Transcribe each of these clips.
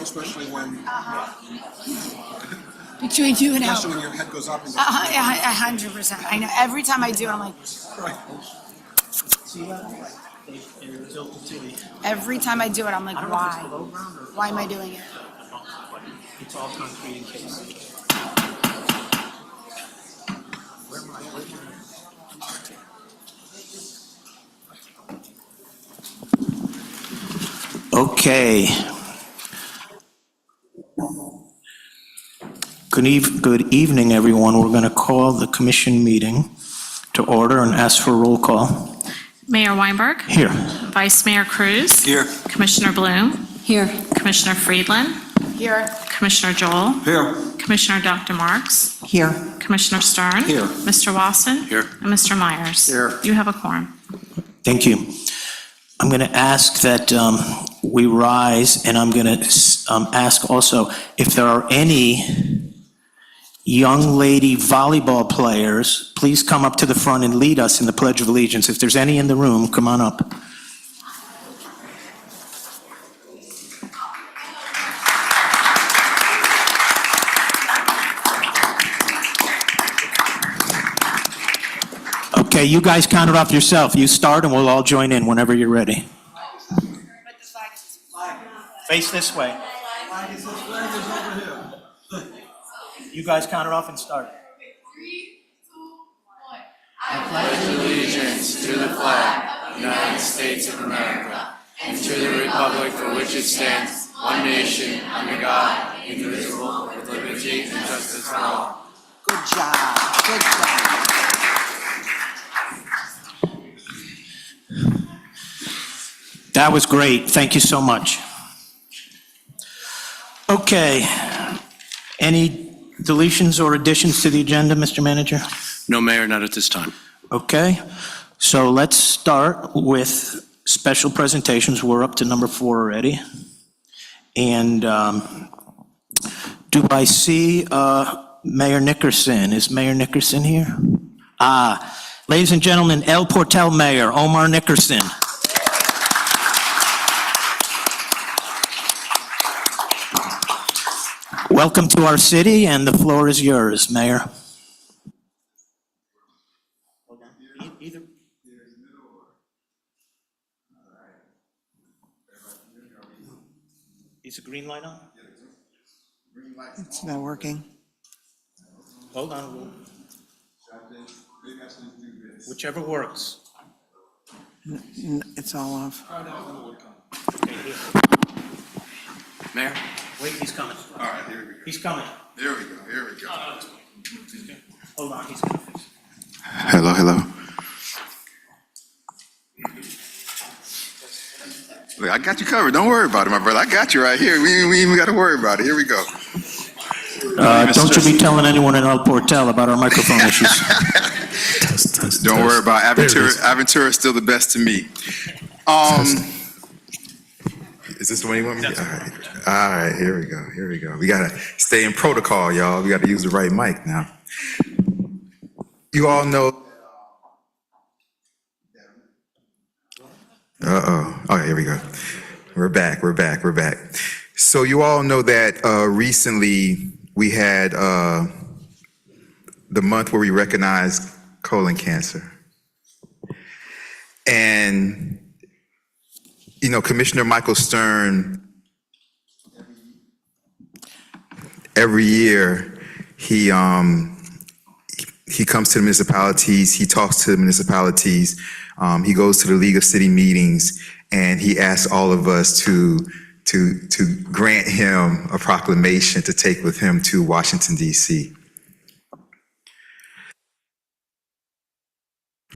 especially when between you and especially Al. when your head goes up. And 100%. I know. Every time I do it, I'm like, right. every time I do it, I'm like, why? Why am I doing it? It's all concrete and case. Okay. Good evening, everyone. We're going to call the commission meeting to order and ask for a roll call. Mayor Weinberg. Here. Vice Mayor Cruz. Here. Commissioner Bloom. Here. Commissioner Friedland. Here. Commissioner Joel. Here. Commissioner Dr. Marks. Here. Commissioner Stern. Here. Mr. Wasson. Here. And Mr. Myers. Here. You have a quorum. Thank you. I'm going to ask that we rise, and I'm going to ask also if there are any young lady volleyball players, please come up to the front and lead us in the Pledge of Allegiance. If there's any in the room, come on up. Okay, you guys count it off yourself. You start and we'll all join in whenever you're ready. Face this way. You guys count it off and start. 3, 2, 1. I pledge allegiance to the flag of the United States of America and to the republic for which it stands, one nation, under God, indivisible, with liberty and justice for all. Good job. Good job. That was great. Thank you so much. Okay. Any deletions or additions to the agenda, Mr. Manager? No, Mayor, not at this time. Okay. So let's start with special presentations. We're up to number 4 already. And do I see Mayor Nickerson? Is Mayor Nickerson here? Ladies and gentlemen, El Portel Mayor, Omar Nickerson. Welcome to our city, and the floor is yours, Mayor. Either. Is the green light on? It's not working. Hold on. Whichever works. It's all off. Okay, here. Mayor? Wait, he's coming. All right, here we go. He's coming. Here we go. Here we go. Hold on, he's coming. Hello. Look, I got you covered. Don't worry about it, my brother. I got you right here. We ain't even got to worry about it. Here we go. Don't you be telling anyone in El Portel about our microphone issues. Don't worry about it. Aventura is still the best to me. Is this the one you want me to? All right, here we go. We got to stay in protocol, y'all. We got to use the right mic now. You all know. Okay, here we go. We're back. So you all know that recently we had the month where we recognized colon cancer. And, you know, Commissioner Michael Stern, every year he comes to the municipalities, he talks to the municipalities, he goes to the League of City meetings, and he asks all of us to grant him a proclamation to take with him to Washington, D.C.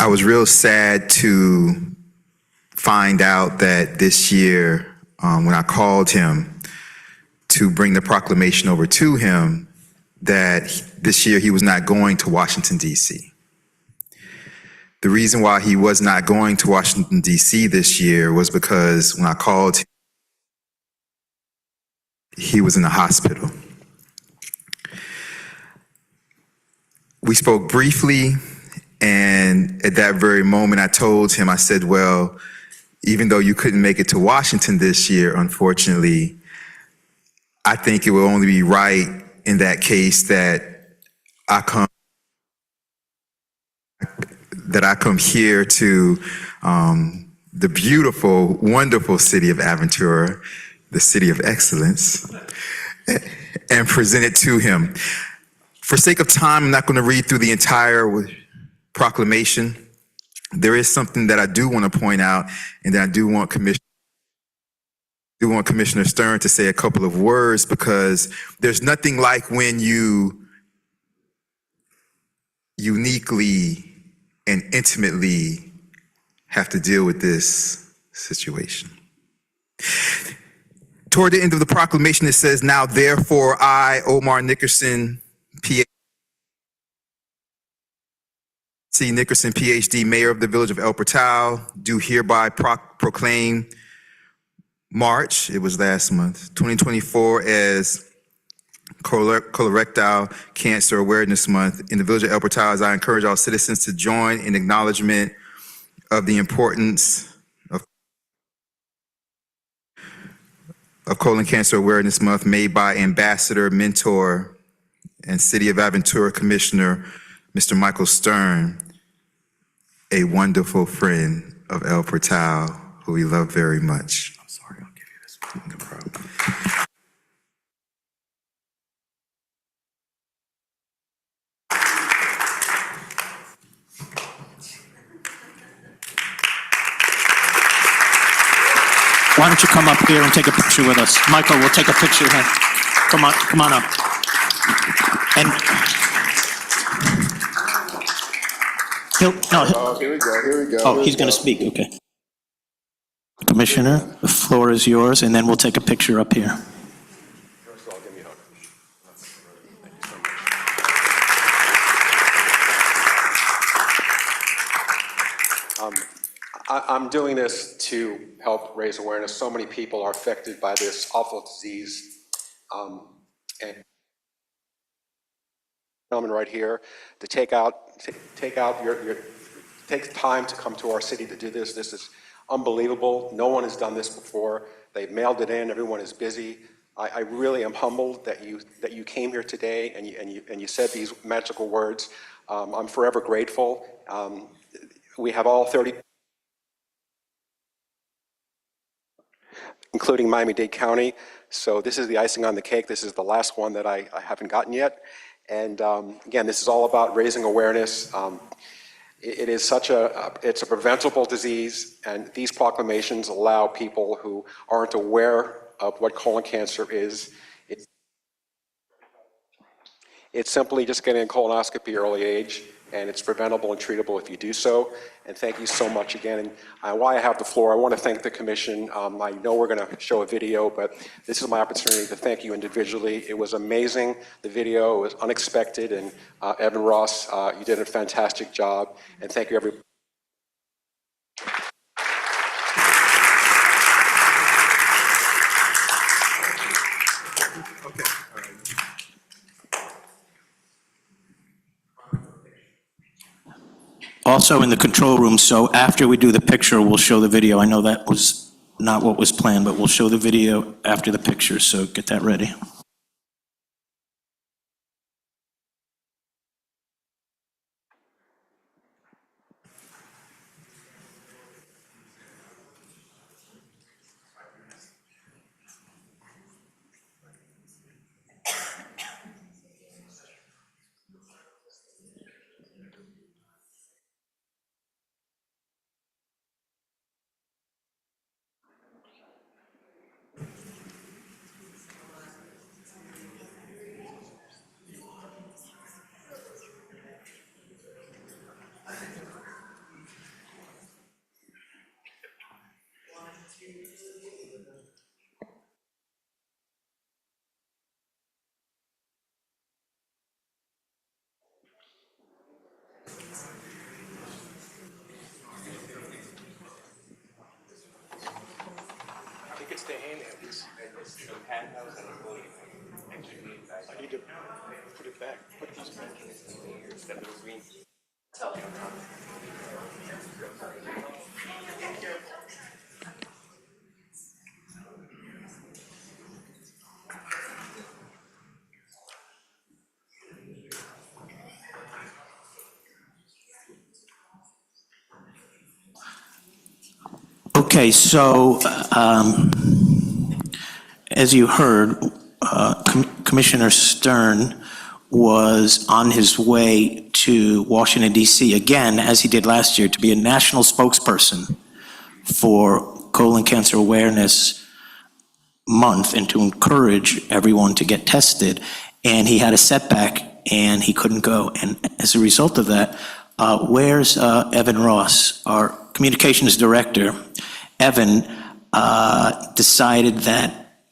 I was real sad to find out that this year, when I called him to bring the proclamation over to him, that this year he was not going to Washington, D.C. The reason why he was not going to Washington, D.C. this year was because when I called him, he was in the hospital. We spoke briefly, and at that very moment I told him, I said, well, even though you couldn't make it to Washington this year, unfortunately, I think it will only be right in that case that I come here to the beautiful, wonderful city of Aventura, the city of excellence, and present it to him. For sake of time, I'm not going to read through the entire proclamation. There is something that I do want to point out, and that I do want Commissioner Stern to say a couple of words, because there's nothing like when you uniquely and intimately have to deal with this situation. Toward the end of the proclamation, it says, "Now therefore I, Omar Nickerson, PhD, Mayor of the Village of El Portal, do hereby proclaim March," it was last month, 2024, as Colorectal Cancer Awareness Month in the Village of El Portal, as I encourage all citizens to join in acknowledgement of the importance of Colon Cancer Awareness Month, made by Ambassador, Mentor, and City of Aventura Commissioner, Mr. Michael Stern, a wonderful friend of El Portal, who we love very much. I'm sorry, I'll give you this. No problem. Why don't you come up here and take a picture with us? Michael, we'll take a picture here. Come on up. And Here we go. oh, he's going to speak, okay. Commissioner, the floor is yours, and then we'll take a picture up here. First of all, give me a hug. I'm doing this to help raise awareness. So many people are affected by this awful disease. And gentleman right here, to take time to come to our city to do this. This is unbelievable. No one has done this before. They've mailed it in. Everyone is busy. I really am humbled that you came here today and you said these magical words. I'm forever grateful. We have all 30, including Miami-Dade County. So this is the icing on the cake. This is the last one that I haven't gotten yet. And again, this is all about raising awareness. It is it's a preventable disease, and these proclamations allow people who aren't aware of what colon cancer is. It's simply just getting a colonoscopy early age, and it's preventable and treatable if you do so. And thank you so much again. And while I have the floor, I want to thank the commission. I know we're going to show a video, but this is my opportunity to thank you individually. It was amazing. The video was unexpected, and Evan Ross, you did a fantastic job. And thank you, everybody. Also in the control room, so after we do the picture, we'll show the video. I know that was not what was planned, but we'll show the video after the picture, so get that ready. I need to put it back. Put these back. That little green. Okay, so as you heard, Commissioner Stern was on his way to Washington DC again, as he did last year, to be a national spokesperson for Colon Cancer Awareness Month and to encourage everyone to get tested. And he had a setback and he couldn't go. And as a result of that, where's Evan Ross, our communications director? Evan decided that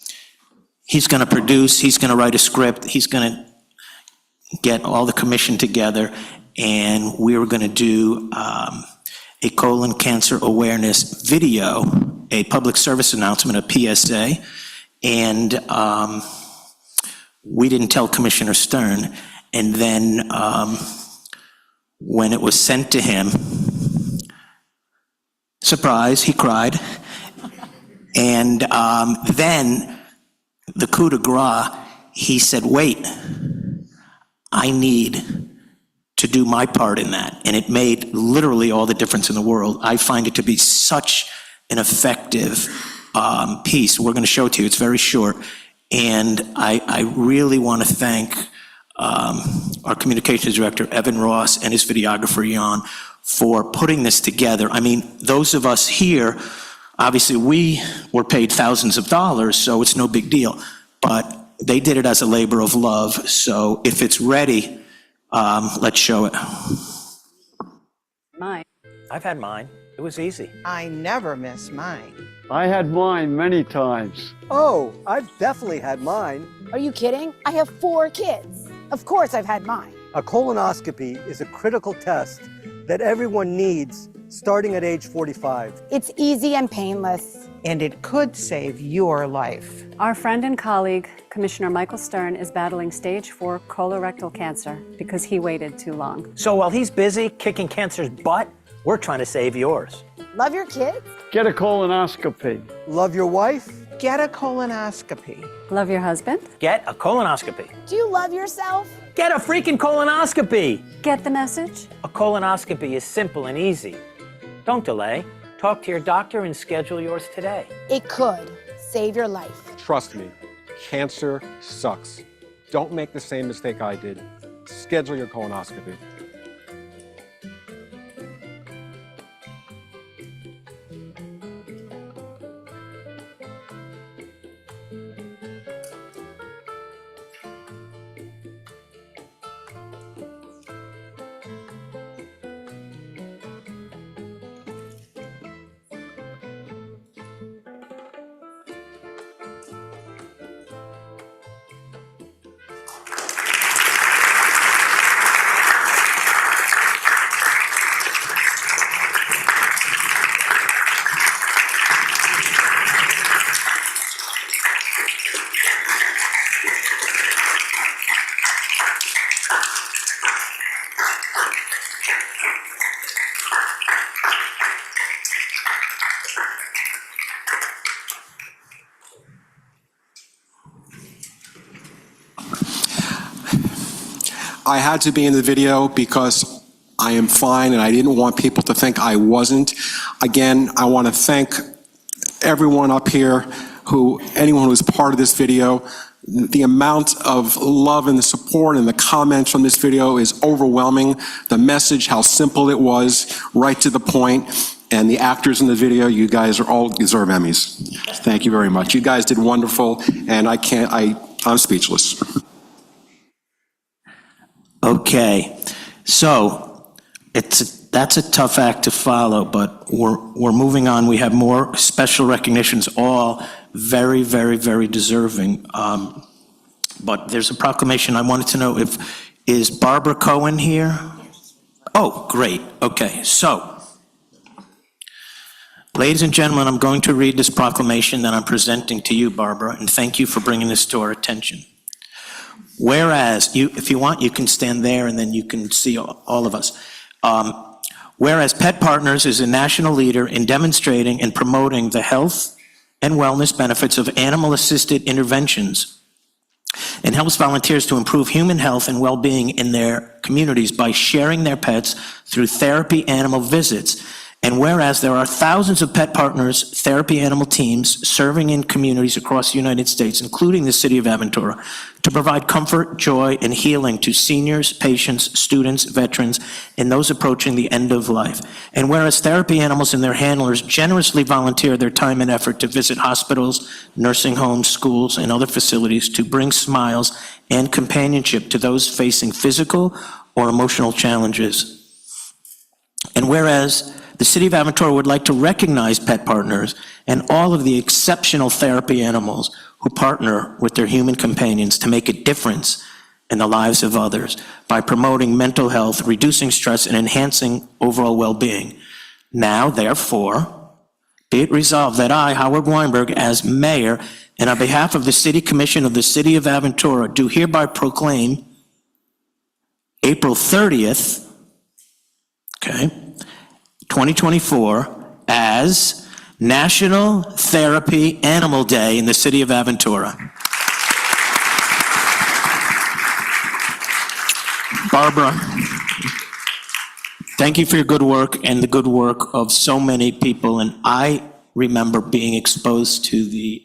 he's going to produce, he's going to write a script, he's going to get all the commission together, and we were going to do a colon cancer awareness video, a public service announcement, a PSA, and we didn't tell Commissioner Stern. And then when it was sent to him, surprise, he cried. And then the coup de grace, he said, wait, I need to do my part in that. And it made literally all the difference in the world. I find it to be such an effective piece. We're going to show it to you. It's very short. And I really want to thank our communications director, Evan Ross, and his videographer, Jan, for putting this together. I mean, those of us here, obviously, we were paid thousands of dollars, so it's no big deal. But they did it as a labor of love. So if it's ready, let's show it. Mine. I've had mine. It was easy. I never miss mine. I had mine many times. Oh, I've definitely had mine. Are you kidding? I have 4 kids. Of course I've had mine. A colonoscopy is a critical test that everyone needs starting at age 45. It's easy and painless. And it could save your life. Our friend and colleague, Commissioner Michael Stern, is battling stage 4 colorectal cancer because he waited too long. So while he's busy kicking cancer's butt, we're trying to save yours. Love your kids? Get a colonoscopy. Love your wife? Get a colonoscopy. Love your husband? Get a colonoscopy. Do you love yourself? Get a freaking colonoscopy. Get the message? A colonoscopy is simple and easy. Don't delay. Talk to your doctor and schedule yours today. It could save your life. Trust me, cancer sucks. Don't make the same mistake I did. Schedule your colonoscopy. I had to be in the video because I am fine and I didn't want people to think I wasn't. Again, I want to thank everyone up here, anyone who was part of this video. The amount of love and the support and the comments from this video is overwhelming. The message, how simple it was, right to the point. And the actors in the video, you guys are all deserve Emmys. Thank you very much. You guys did wonderful, and I'm speechless. Okay, so that's a tough act to follow, but we're moving on. We have more special recognitions, all very, very, very deserving. But there's a proclamation. I wanted to know is Barbara Cohen here? Oh, great. Okay, so, ladies and gentlemen, I'm going to read this proclamation that I'm presenting to you, Barbara, and thank you for bringing this to our attention. Whereas, if you want, you can stand there and then you can see all of us. Whereas Pet Partners is a national leader in demonstrating and promoting the health and wellness benefits of animal-assisted interventions and helps volunteers to improve human health and well-being in their communities by sharing their pets through therapy animal visits And whereas there are thousands of pet partners, therapy animal teams serving in communities across the United States, including the city of Aventura, to provide comfort, joy, and healing to seniors, patients, students, veterans, and those approaching the end of life. And whereas therapy animals and their handlers generously volunteer their time and effort to visit hospitals, nursing homes, schools, and other facilities to bring smiles and companionship to those facing physical or emotional challenges. And whereas the City of Aventura would like to recognize pet partners and all of the exceptional therapy animals who partner with their human companions to make a difference in the lives of others by promoting mental health, reducing stress, and enhancing overall well-being. Now, therefore, be it resolved that I, Howard Weinberg, as mayor, and on behalf of the City Commission of the City of Aventura, do hereby proclaim April 30th, 2024, as National Therapy Animal Day in the City of Aventura. Barbara, thank you for your good work and the good work of so many people. And I remember being exposed to the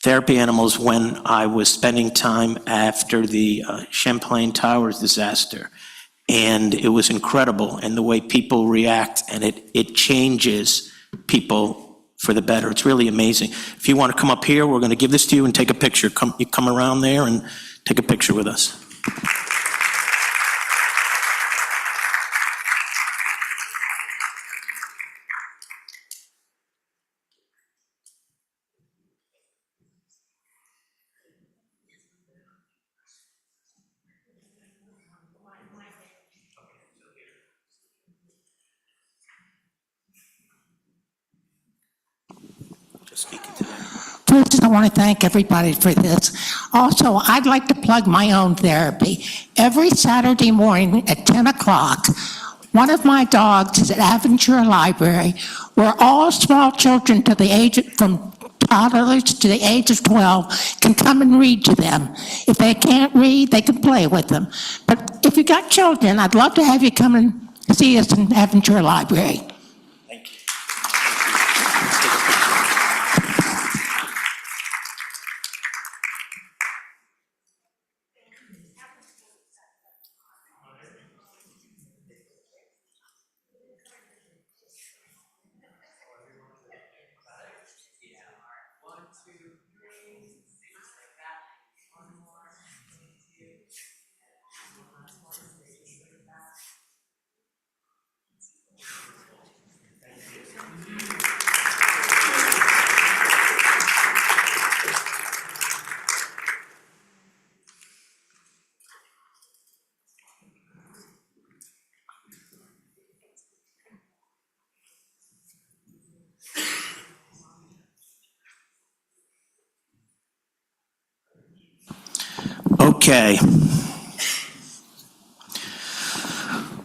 therapy animals when I was spending time after the Champlain Towers disaster. And it was incredible, and the way people react, and it changes people for the better. It's really amazing. If you want to come up here, we're going to give this to you and take a picture. You come around there and take a picture with us. First, I want to thank everybody for this. Also, I'd like to plug my own therapy. Every Saturday morning at 10 o'clock, one of my dogs is at Aventura Library, where all small children to the age from toddlers to the age of 12 can come and read to them. If they can't read, they can play with them. But if you got children, I'd love to have you come and see us in Aventura Library. Okay.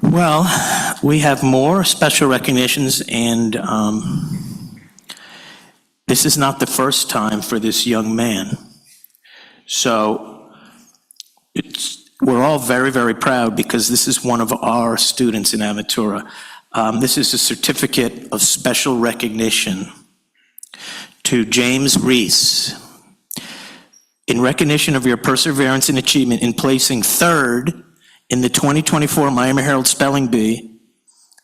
Well, we have more special recognitions, and this is not the first time for this young man. So we're all very, very proud because this is one of our students in Aventura. This is a certificate of special recognition to James Reese, in recognition of your perseverance and achievement in placing third in the 2024 Miami Herald Spelling Bee.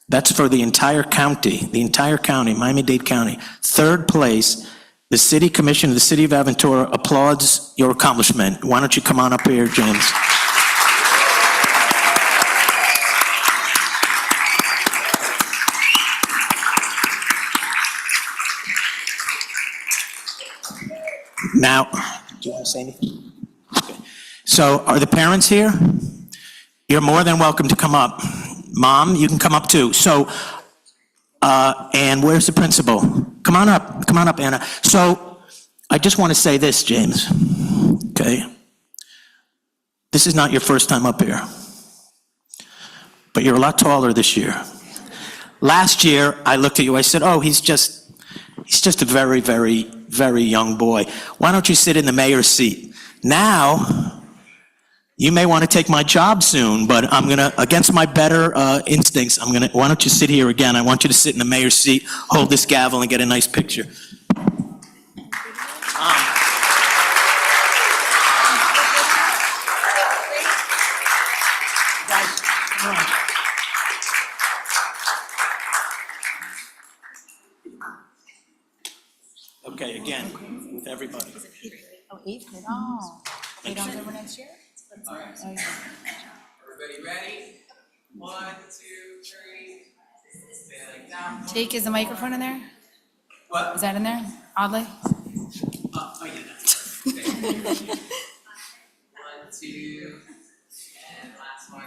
That's for the entire county, Miami-Dade County. Third place, the City Commission of the City of Aventura applauds your accomplishment. Why don't you come on up here, James? Now, do you want to say anything? Okay. So are the parents here? You're more than welcome to come up. Mom, you can come up too. So, and where's the principal? Come on up, Anna. So I just want to say this, James, okay? This is not your first time up here, but you're a lot taller this year. Last year, I looked at you, I said, oh, he's just a very, very, very young boy. Why don't you sit in the mayor's seat? Now, you may want to take my job soon, but I'm going to, against my better instincts, why don't you sit here again? I want you to sit in the mayor's seat, hold this gavel, and get a nice picture. Okay, again, with everybody. Oh, eighth grade. Oh. They don't go next year? Everybody ready? 1, 2, 3. Stand down. Jake, is the microphone in there? What? Is that in there? Oddly? Oh, yeah. 1, 2, and last one.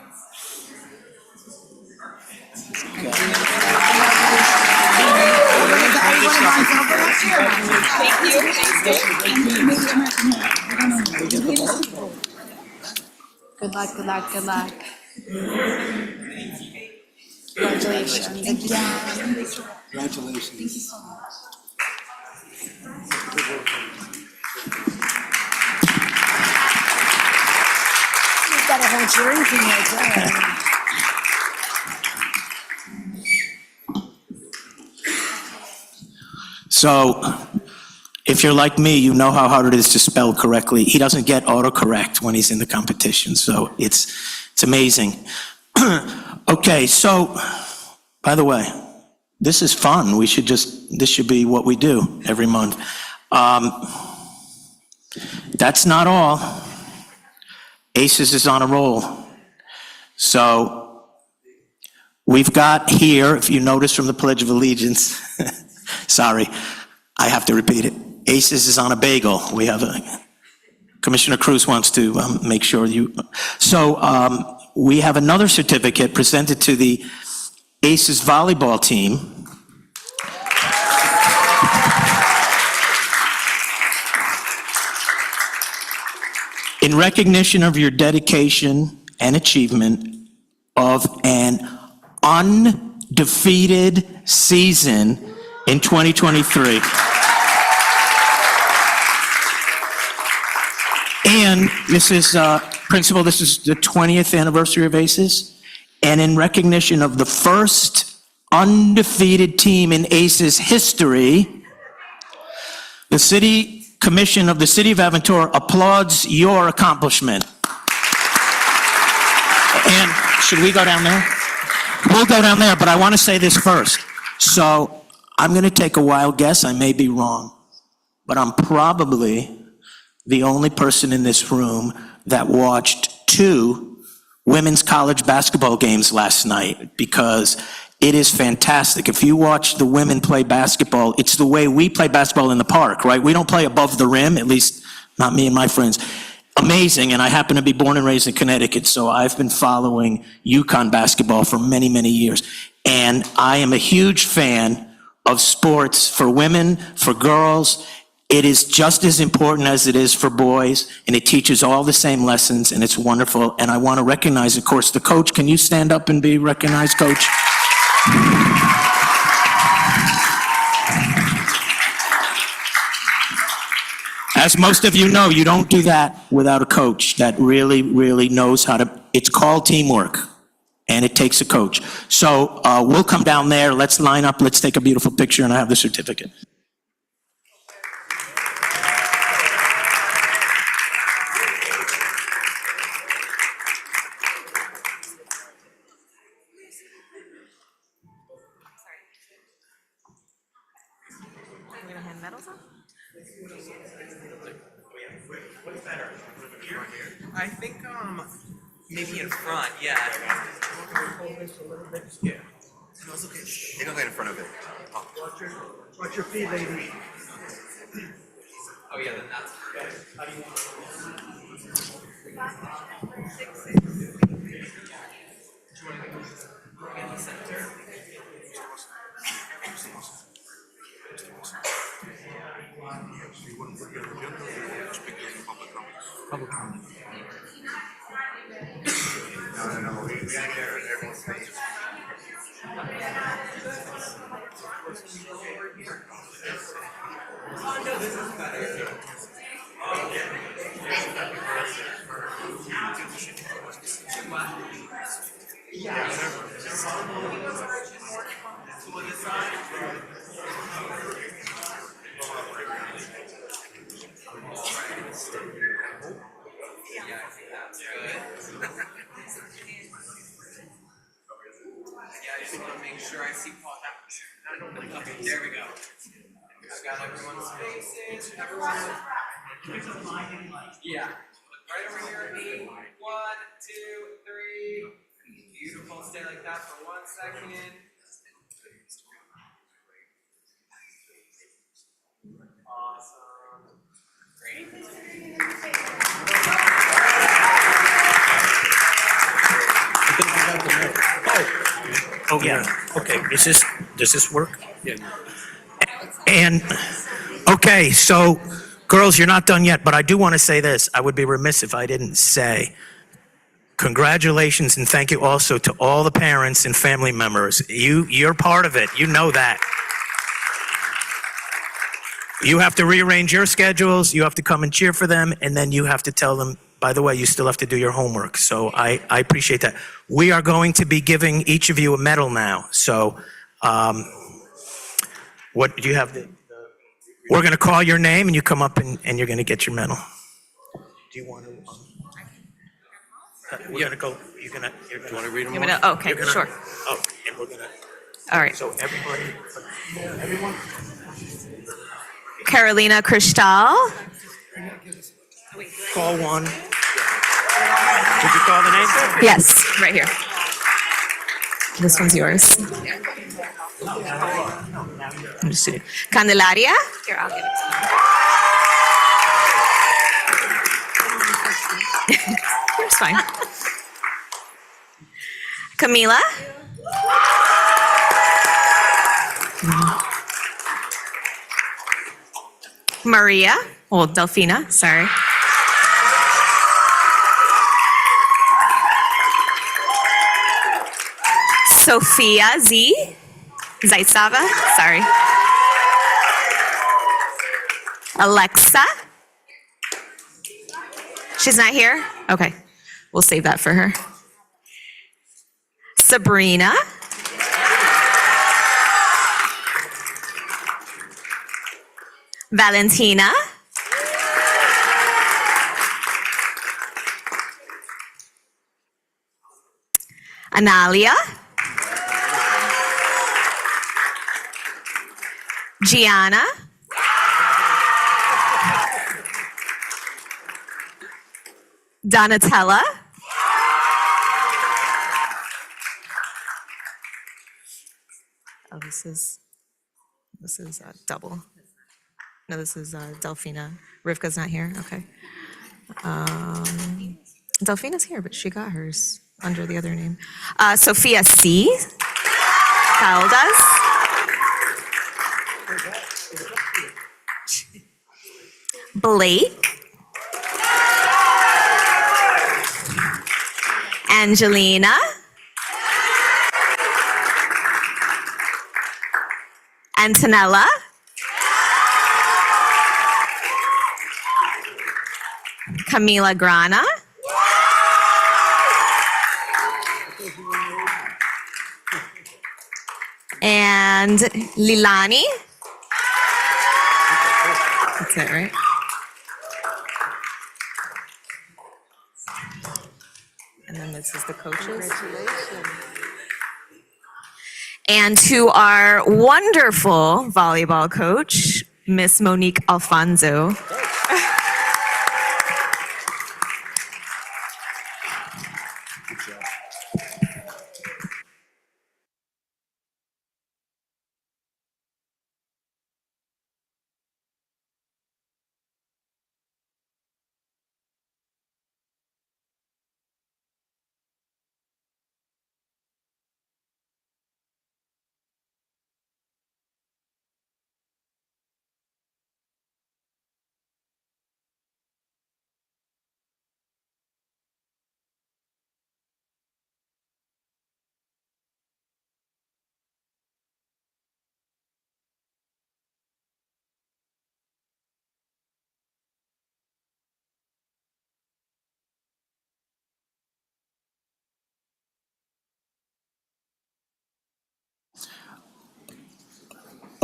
Good luck, good luck, good luck. Congratulations again. Congratulations. You've got a whole drinking right there. So, if you're like me, you know how hard it is to spell correctly. He doesn't get autocorrect when he's in the competition, so it's amazing. Okay, so, by the way, this is fun. This should be what we do every month. That's not all. ACES is on a roll. So, we've got here, if you notice from the Pledge of Allegiance, sorry, I have to repeat it. ACES is on a bagel. We have Commissioner Cruz wants to make sure you. So we have another certificate presented to the ACES volleyball team. In recognition of your dedication and achievement of an undefeated season in 2023. And Mrs. Principal, this is the 20th anniversary of ACES. And in recognition of the first undefeated team in ACES history, the City Commission of the City of Aventura applauds your accomplishment. And should we go down there? We'll go down there, but I want to say this first. So I'm going to take a wild guess. I may be wrong, but I'm probably the only person in this room that watched 2 women's college basketball games last night, because it is fantastic. If you watch the women play basketball, it's the way we play basketball in the park, right? We don't play above the rim, at least not me and my friends. Amazing, and I happen to be born and raised in Connecticut, so I've been following UConn basketball for many, many years. And I am a huge fan of sports for women, for girls. It is just as important as it is for boys, and it teaches all the same lessons, and it's wonderful. And I want to recognize, of course, the coach. Can you stand up and be recognized, Coach? As most of you know, you don't do that without a coach that really, really knows how to. It's called teamwork, and it takes a coach. So we'll come down there. Let's line up. Let's take a beautiful picture, and I have the certificate. I think maybe in front, yeah. Yeah. No, it's okay. They don't get in front of it. Watch your feet, lady. Oh yeah, then that's in the center. Public comment. No, we gotta get everyone's face. Oh, no, this is better. I just want to make sure I see Paul. Okay, there we go. I got everyone's faces. Yeah. Right over here at me. 1, 2, 3. Beautiful. Stay like that for 1 second. Awesome. Great. Oh, yeah, okay, does this work? Yeah. And, okay, so, girls, you're not done yet, but I do want to say this. I would be remiss if I didn't say, congratulations and thank you also to all the parents and family members. You're part of it, you know that. You have to rearrange your schedules, you have to come and cheer for them, and then you have to tell them, by the way, you still have to do your homework. So I appreciate that. We are going to be giving each of you a medal now. So what do you have? We're going to call your name and you come up and you're going to get your medal. Do you want to? We're going to go. You're going to. Do you want to read them? Okay, sure. Oh, and we're going to. All right. So everyone. Carolina Cristal. Call one. Did you call the name? Yes, right here. This one's yours. I'm just kidding. Candelaria. Here, I'll give it to you. It's fine. Camila. Maria. Well, Delfina, sorry. Sophia Z. Zaitsava, sorry. Alexa. She's not here? Okay. We'll save that for her. Sabrina. Valentina. Analia. Gianna. Donatella. Oh, this is double. No, this is Delphina. Rivka's not here. Okay. Delphina's here, but she got hers under the other name. Sophia C. Caldas. Blake. Angelina. Antonella. Camila Grana. And Lilani. That's it, right? And then this is the coaches. And to our wonderful volleyball coach, Miss Monique Alfonso.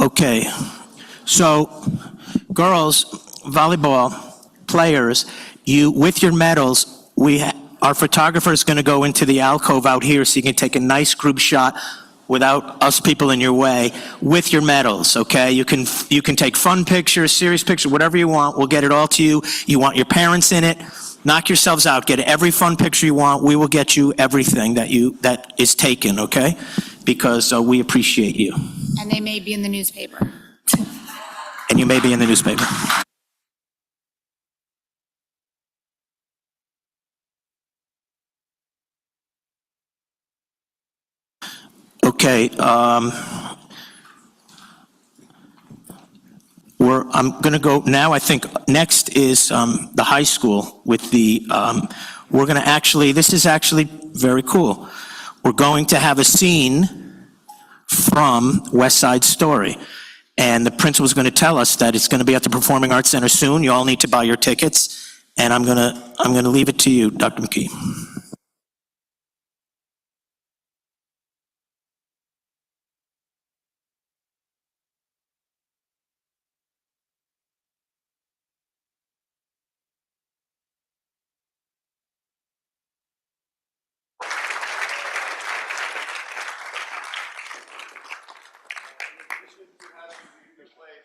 Okay, so girls, volleyball players, you, with your medals, our photographer is going to go into the alcove out here so you can take a nice group shot without us people in your way with your medals, okay? You can take fun pictures, serious pictures, whatever you want. We'll get it all to you. You want your parents in it? Knock yourselves out. Get every fun picture you want. We will get you everything that is taken, okay? Because we appreciate you. And they may be in the newspaper. And you may be in the newspaper. Okay, I'm going to go, now I think next is the high school with the, we're going to actually, this is actually very cool. We're going to have a scene from West Side Story. And the principal's going to tell us that it's going to be at the Performing Arts Center soon. You all need to buy your tickets. And I'm going to leave it to you, Dr. McKee.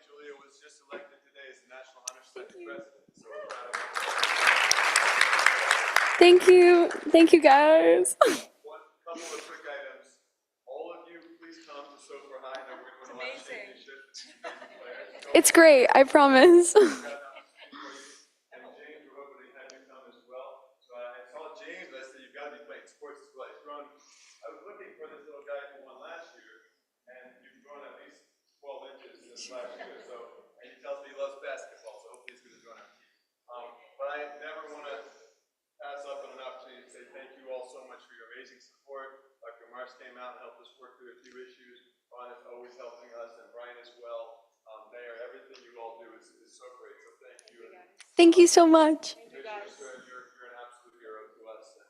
Julia was just elected today as the National Honor Society president. So we're proud of her. Thank you. Thank you, guys. One couple of quick items. All of you, please come to Sofer High. I know we're going to win a lot of championships. It's great, I promise. And James, we're hoping to have you come as well. So I saw James, I said, you've got to be playing sports as well. He's grown. I was looking for this little guy who won last year, and you've grown at least 12 inches since last year. So, and he tells me he loves basketball, so hopefully he's going to join our team. But I never want to pass up on an opportunity to say thank you all so much for your amazing support. Dr. Mars came out and helped us work through a few issues. Ron is always helping us, and Brian as well. Mayor, everything you all do is so great, so thank you. Thank you so much. You're an absolute hero to us, and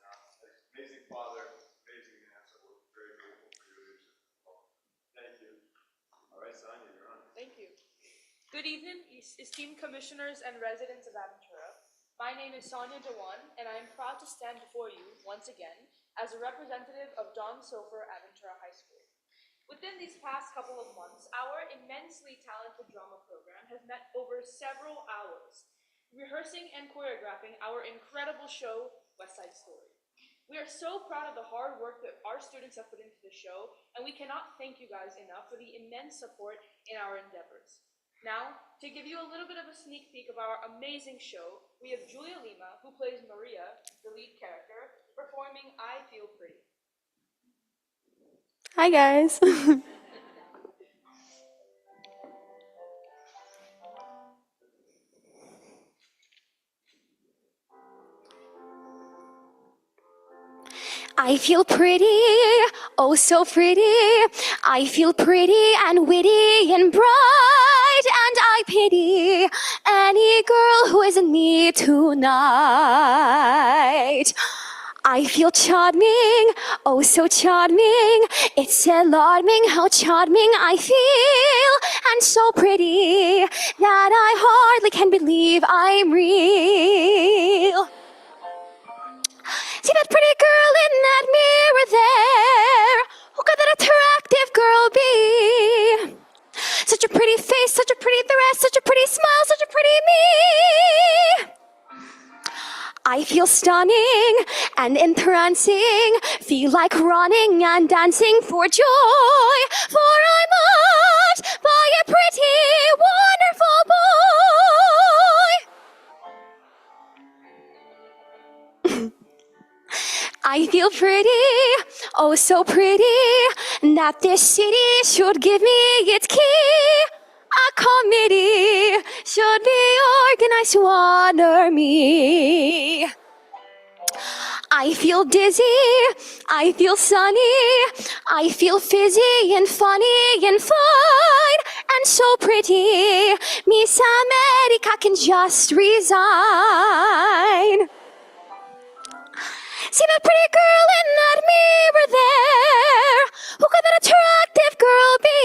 amazing father, amazing man, so we're very grateful for your leadership. Thank you. All right, Sonia, you're on. Thank you. Good evening, esteemed commissioners and residents of Aventura. My name is Sonia Dewan, and I am proud to stand before you once again as a representative of Don Sofer Aventura High School. Within these past couple of months, our immensely talented drama program has met over several hours, rehearsing and choreographing our incredible show, West Side Story. We are so proud of the hard work that our students have put into the show, and we cannot thank you guys enough for the immense support in our endeavors. Now, to give you a little bit of a sneak peek of our amazing show, we have Julia Lima, who plays Maria, the lead character, performing I Feel Pretty. Hi, guys. I feel pretty, oh so pretty. I feel pretty and witty and bright, and I pity any girl who isn't me tonight. I feel charming, oh so charming. It's alarming how charming I feel, and so pretty that I hardly can believe I'm real. See that pretty girl in that mirror there? Who could that attractive girl be? Such a pretty face, such a pretty dress, such a pretty smile, such a pretty me. I feel stunning and entrancing, feel like running and dancing for joy, for I'm loved by a pretty, wonderful boy. I feel pretty, oh so pretty, that this city should give me its key. A committee should be organized to honor me. I feel dizzy, I feel sunny, I feel fizzy and funny and fine, and so pretty, Miss America can just resign. See that pretty girl in that mirror there? Who could that attractive girl be?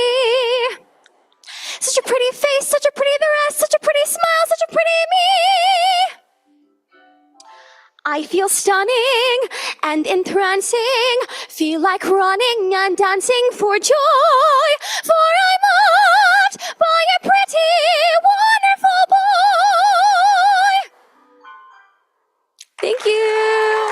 stunning and entrancing. Feel like running and dancing for joy, for I'm loved by a pretty, wonderful boy. Thank you.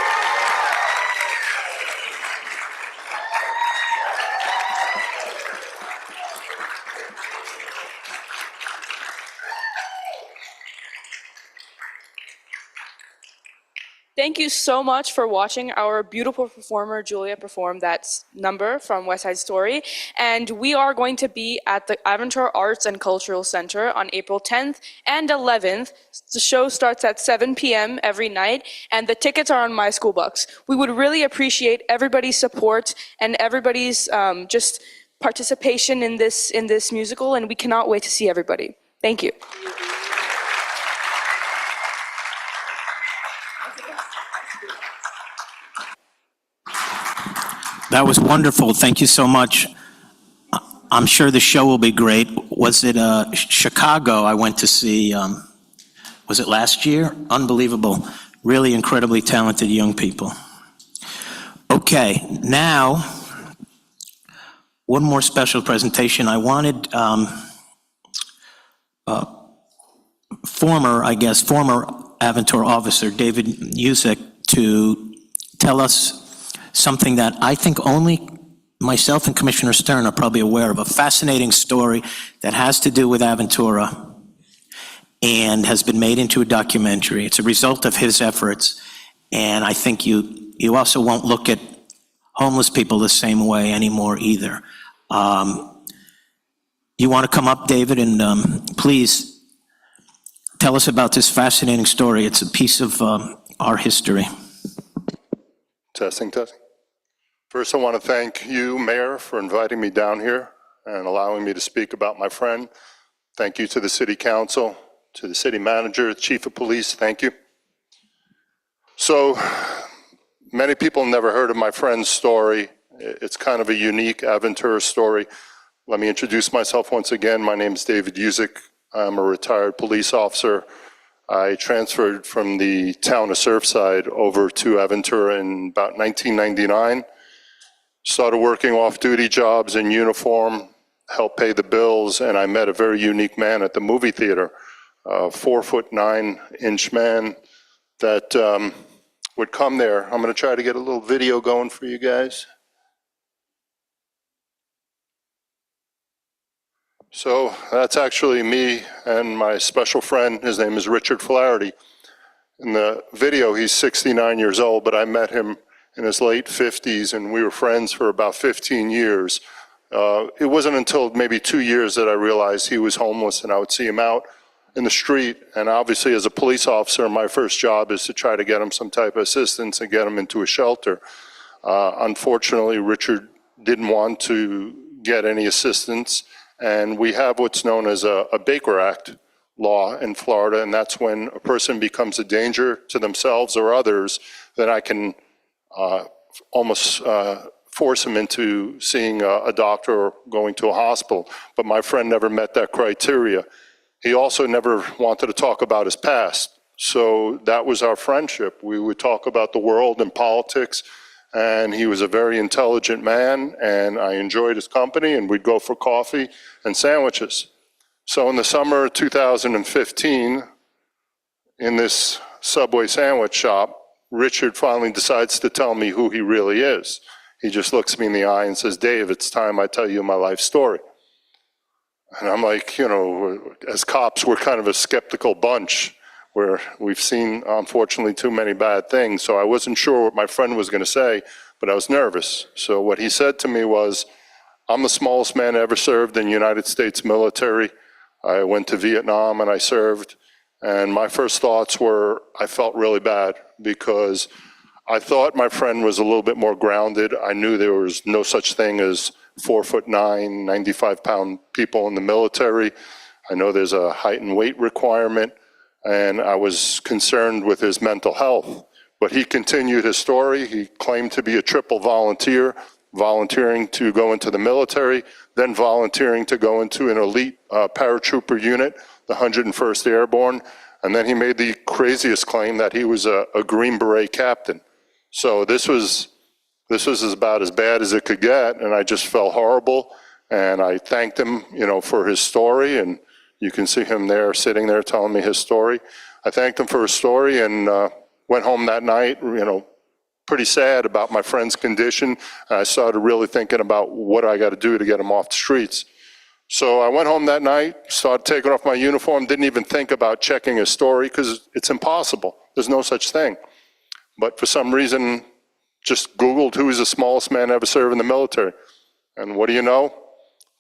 Thank you so much for watching our beautiful performer Julia perform that number from West Side Story. And we are going to be at the Aventura Arts and Cultural Center on April 10th and 11th. The show starts at 7 p.m. every night, and the tickets are on My School Bucks. We would really appreciate everybody's support and everybody's just participation in this musical, and we cannot wait to see everybody. Thank you. That was wonderful. Thank you so much. I'm sure the show will be great. Was it Chicago I went to see? Was it last year? Unbelievable. Really incredibly talented young people. Okay, now, one more special presentation. I wanted former Aventura officer David Usick to tell us something that I think only myself and Commissioner Stern are probably aware of, a fascinating story that has to do with Aventura and has been made into a documentary. It's a result of his efforts, and I think you also won't look at homeless people the same way anymore either. You want to come up, David, and please tell us about this fascinating story. It's a piece of our history. Testing. First, I want to thank you, Mayor, for inviting me down here and allowing me to speak about my friend. Thank you to the City Council, to the City Manager, Chief of Police, thank you. So, many people never heard of my friend's story. It's kind of a unique Aventura story. Let me introduce myself once again. My name is David Usick. I'm a retired police officer. I transferred from the town of Surfside over to Aventura in about 1999. Started working off-duty jobs in uniform, helped pay the bills, and I met a very unique man at the movie theater, a 4'9" man that would come there. I'm going to try to get a little video going for you guys. So that's actually me and my special friend. His name is Richard Flaherty. In the video, he's 69 years old, but I met him in his late 50s, and we were friends for about 15 years. It wasn't until maybe 2 years that I realized he was homeless, and I would see him out in the street. And obviously, as a police officer, my first job is to try to get him some type of assistance and get him into a shelter. Unfortunately, Richard didn't want to get any assistance. And we have what's known as a Baker Act law in Florida, and that's when a person becomes a danger to themselves or others, then I can almost force them into seeing a doctor or going to a hospital. But my friend never met that criteria. He also never wanted to talk about his past. So that was our friendship. We would talk about the world and politics, and he was a very intelligent man, and I enjoyed his company, and we'd go for coffee and sandwiches. So in the summer of 2015, in this Subway sandwich shop, Richard finally decides to tell me who he really is. He just looks me in the eye and says, "Dave, it's time I tell you my life story." And I'm like, you know, as cops, we're kind of a skeptical bunch where we've seen, unfortunately, too many bad things. So I wasn't sure what my friend was going to say, but I was nervous. So what he said to me was, "I'm the smallest man ever served in the United States military. I went to Vietnam and I served. And my first thoughts were, I felt really bad because I thought my friend was a little bit more grounded. I knew there was no such thing as 4'9", 95-pound people in the military. I know there's a height and weight requirement, and I was concerned with his mental health. But he continued his story. He claimed to be a triple volunteer, volunteering to go into the military, then volunteering to go into an elite paratrooper unit, the 101st Airborne. And then he made the craziest claim that he was a Green Beret captain. So this was about as bad as it could get, and I just felt horrible. And I thanked him, for his story, and you can see him there, sitting there, telling me his story. I thanked him for his story and went home that night, pretty sad about my friend's condition. I started really thinking about what I got to do to get him off the streets. So I went home that night, started taking off my uniform, didn't even think about checking his story because it's impossible. There's no such thing. But for some reason, just Googled who is the smallest man ever served in the military. And what do you know?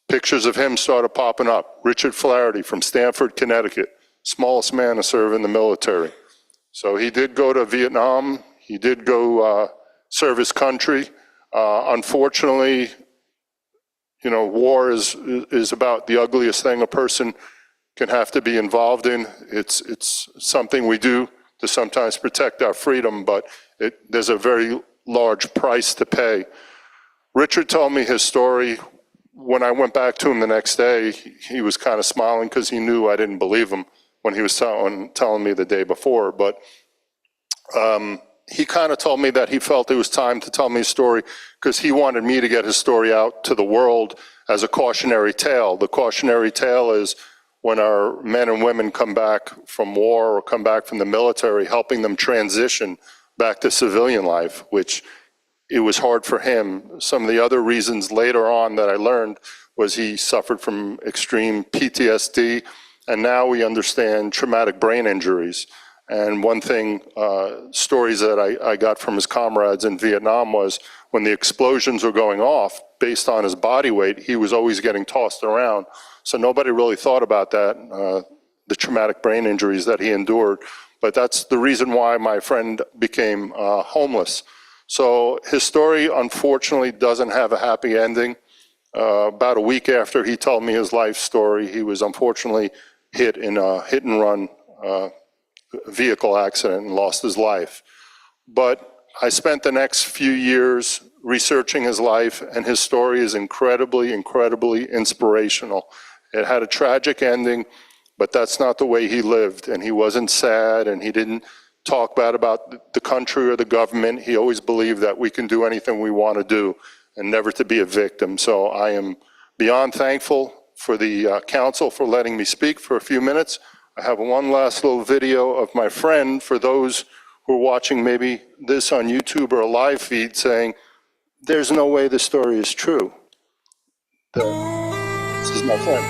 Pictures of him started popping up. Richard Flaherty from Stamford, Connecticut, smallest man to serve in the military. So he did go to Vietnam. He did go serve his country. Unfortunately, war is about the ugliest thing a person can have to be involved in. It's something we do to sometimes protect our freedom, but there's a very large price to pay. Richard told me his story. When I went back to him the next day, he was kind of smiling because he knew I didn't believe him when he was telling me the day before. But he kind of told me that he felt it was time to tell me his story because he wanted me to get his story out to the world as a cautionary tale. The cautionary tale is when our men and women come back from war or come back from the military, helping them transition back to civilian life, which it was hard for him. Some of the other reasons later on that I learned was he suffered from extreme PTSD, and now we understand traumatic brain injuries. And one thing, stories that I got from his comrades in Vietnam was when the explosions were going off, based on his body weight, he was always getting tossed around. So nobody really thought about that, the traumatic brain injuries that he endured. But that's the reason why my friend became homeless. So his story, unfortunately, doesn't have a happy ending. About a week after he told me his life story, he was unfortunately hit in a hit-and-run vehicle accident and lost his life. But I spent the next few years researching his life, and his story is incredibly, incredibly inspirational. It had a tragic ending, but that's not the way he lived, and he wasn't sad, and he didn't talk bad about the country or the government. He always believed that we can do anything we want to do and never to be a victim. So I am beyond thankful for the council for letting me speak for a few minutes. I have one last little video of my friend for those who are watching maybe this on YouTube or a live feed saying, there's no way the story is true. This is my friend.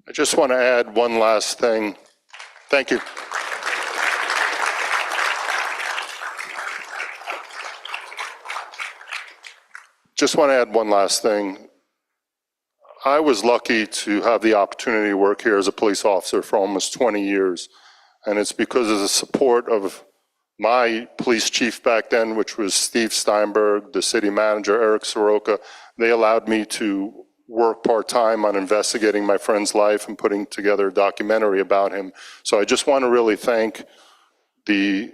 I just want to add one last thing. Thank you. Just want to add one last thing. I was lucky to have the opportunity to work here as a police officer for almost 20 years. And it's because of the support of my police chief back then, which was Steve Steinberg, the city manager, Eric Soroka. They allowed me to work part-time on investigating my friend's life and putting together a documentary about him. So I just want to really thank the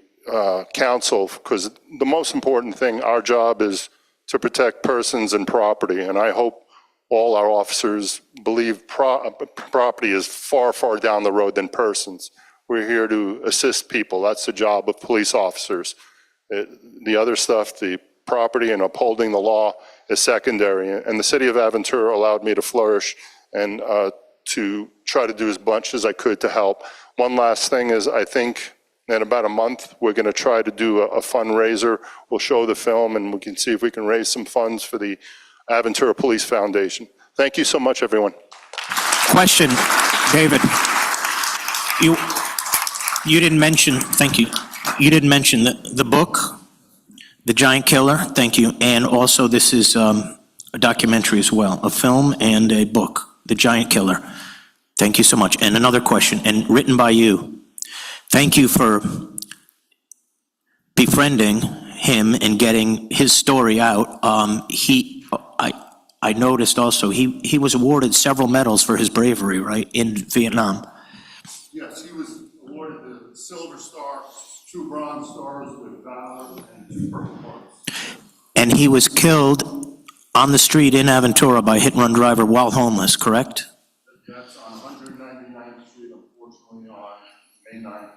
council, because the most important thing, our job is to protect persons and property. And I hope all our officers believe property is far, far down the road than persons. We're here to assist people. That's the job of police officers. The other stuff, the property and upholding the law is secondary. And the city of Aventura allowed me to flourish and to try to do as much as I could to help. One last thing is, I think in about a month, we're going to try to do a fundraiser. We'll show the film and we can see if we can raise some funds for the Aventura Police Foundation. Thank you so much, everyone. Question, David. You didn't mention, thank you. You didn't mention the book, The Giant Killer, thank you. And also this is a documentary as well, a film and a book, The Giant Killer. Thank you so much. And another question, and written by you. Thank you for befriending him and getting his story out. I noticed also, he was awarded several medals for his bravery, right, in Vietnam. Yes, he was awarded the Silver Star, 2 Bronze Stars with Valor, and 2 Purple Hearts. And he was killed on the street in Aventura by a hit-and-run driver while homeless, correct? That's on 199th Street, unfortunately, on May 9th,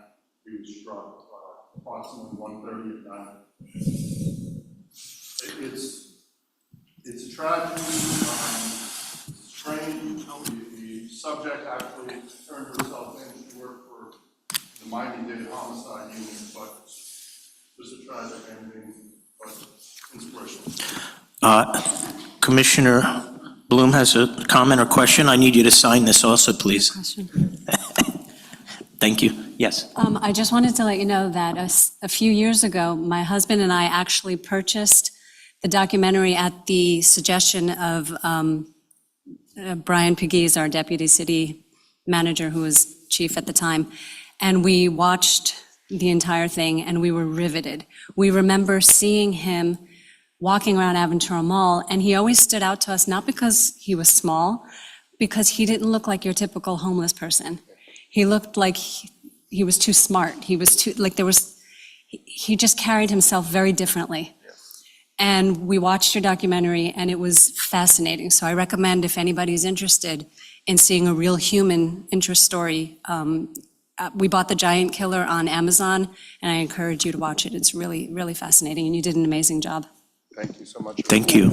he was struck approximately 1:30 at night. It's a tragedy, it's strange. The subject actually turned herself in to work for the Miami-Dade homicide unit, but just a tragic ending, but inspirational. Commissioner Bloom has a comment or question. I need you to sign this also, please. Thank you. Yes. I just wanted to let you know that a few years ago, my husband and I actually purchased the documentary at the suggestion of Brian Pegues, our deputy city manager, who was chief at the time. And we watched the entire thing and we were riveted. We remember seeing him walking around Aventura Mall, and he always stood out to us, not because he was small, because he didn't look like your typical homeless person. He looked like he was too smart. He was too, like he just carried himself very differently. And we watched your documentary and it was fascinating. So I recommend, if anybody's interested in seeing a real human interest story, we bought The Giant Killer on Amazon and I encourage you to watch it. It's really, really fascinating and you did an amazing job. Thank you so much. Thank you.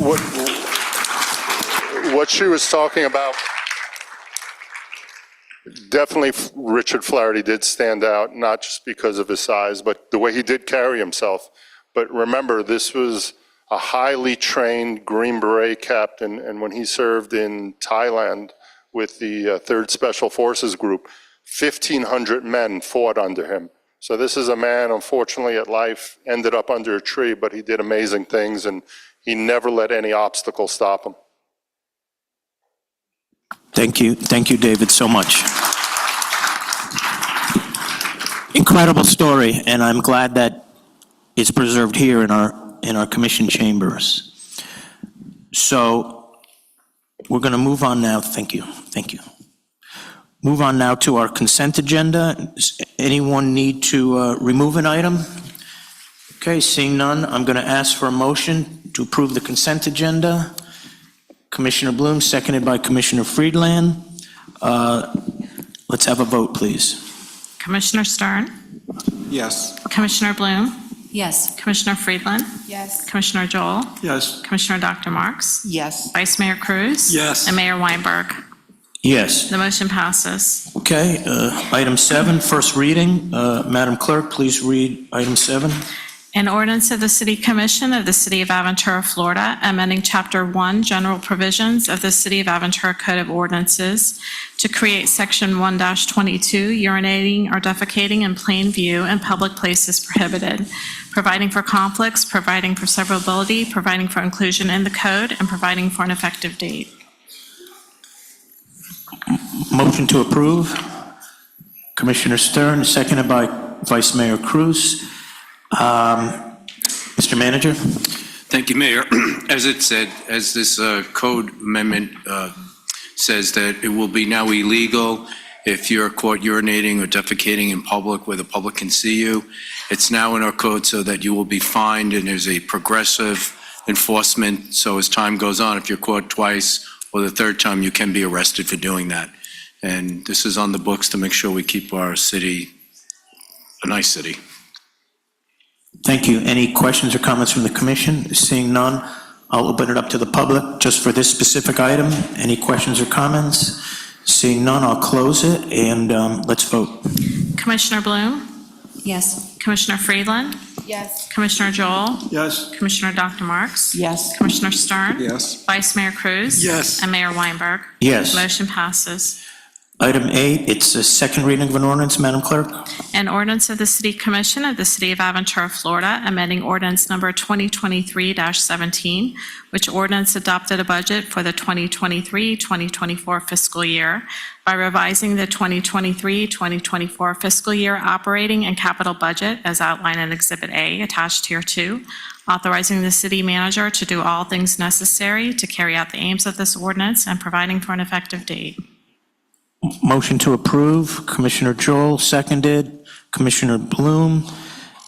What she was talking about, definitely Richard Flaherty did stand out, not just because of his size, but the way he did carry himself. But remember, this was a highly trained Green Beret captain, and when he served in Thailand with the 3rd Special Forces Group, 1,500 men fought under him. So this is a man, unfortunately, at life, ended up under a tree, but he did amazing things, and he never let any obstacle stop him. Thank you, David, so much. Incredible story, and I'm glad that it's preserved here in our commission chambers. So we're going to move on now. Thank you. Move on now to our consent agenda. Does anyone need to remove an item? Okay, seeing none, I'm going to ask for a motion to approve the consent agenda. Commissioner Bloom, seconded by Commissioner Friedland. Let's have a vote, please. Commissioner Stern? Yes. Commissioner Bloom? Yes. Commissioner Friedland? Yes. Commissioner Joel? Yes. Commissioner Dr. Marks? Yes. Vice Mayor Cruz? Yes. And Mayor Weinberg? Yes. The motion passes. Okay, item 7, first reading. Madam Clerk, please read item 7. An ordinance of the City Commission of the City of Aventura, Florida, amending Chapter 1, General Provisions of the City of Aventura Code of Ordinances to create Section 1-22, urinating or defecating in plain view in public places prohibited, providing for conflicts, providing for severability, providing for inclusion in the code, and providing for an effective date. Motion to approve. Commissioner Stern, seconded by Vice Mayor Cruz. Mr. Manager? Thank you, Mayor. As it said, as this code amendment says that it will be now illegal if you're caught urinating or defecating in public where the public can see you. It's now in our code so that you will be fined, and there's a progressive enforcement. So as time goes on, if you're caught twice or the 3rd time, you can be arrested for doing that. And this is on the books to make sure we keep our city a nice city. Thank you. Any questions or comments from the commission? Seeing none, I'll open it up to the public just for this specific item. Any questions or comments? Seeing none, I'll close it, and let's vote. Commissioner Bloom? Yes. Commissioner Friedland? Yes. Commissioner Joel? Yes. Commissioner Dr. Marks? Yes. Commissioner Stern? Yes. Vice Mayor Cruz? Yes. And Mayor Weinberg? Yes. Motion passes. Item 8, it's a second reading of an ordinance, Madam Clerk. An ordinance of the City Commission of the City of Aventura, Florida, amending ordinance number 2023-17, which ordinance adopted a budget for the 2023-2024 fiscal year by revising the 2023-2024 fiscal year operating and capital budget as outlined in Exhibit A attached here too, authorizing the city manager to do all things necessary to carry out the aims of this ordinance and providing for an effective date. Motion to approve, Commissioner Joel, seconded. Commissioner Bloom.